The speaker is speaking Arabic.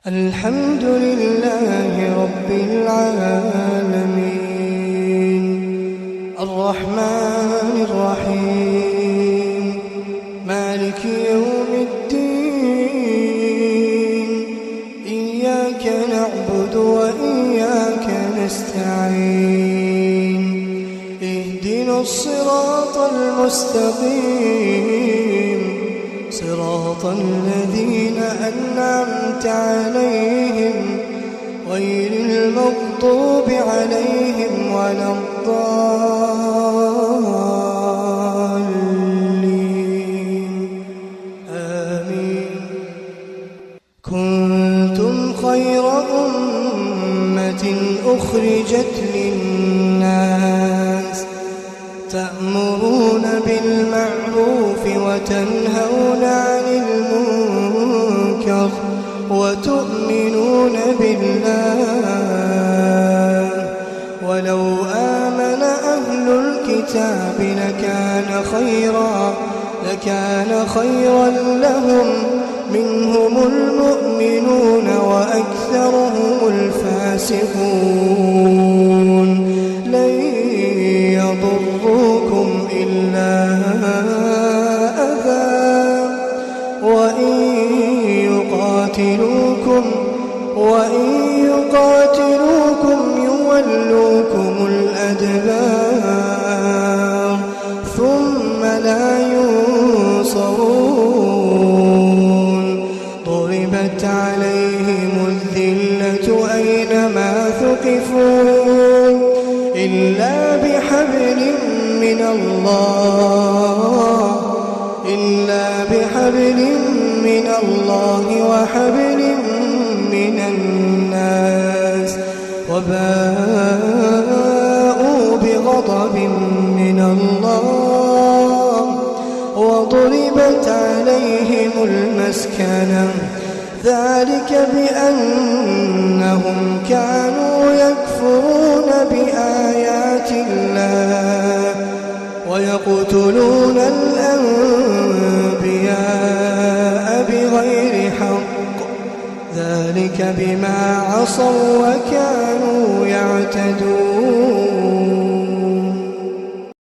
الحمد لله رب العالمين الرحمن الرحيم مالك يوم الدين إياك نعبد وإياك نستعين اهدنا الصراط المستقيم صراط الذين أنعمت عليهم غير المغضوب عليهم ولا الضالين آمين. كنتم خير أمة أخرجت للناس تأمرون بالمعروف وتنهون عن المنكر وتؤمنون بالله ولو آمن أهل الكتاب لكان خيرا لهم منهم المؤمنون وأكثرهم الفاسقون لن يضروكم إلا أذى وإن يقاتلوكم يولوكم الأدبار ثم لا ينصرون ضربت عليهم الذلة أينما ثقفوا إلا بحبل من الله وحبل من الناس وباءوا بغضب من الله وضربت عليهم المسكنة ذلك بأنهم كانوا يكفرون بآيات الله ويقتلون الأنبياء بغير حق ذلك بما عصوا وكانوا يعتدون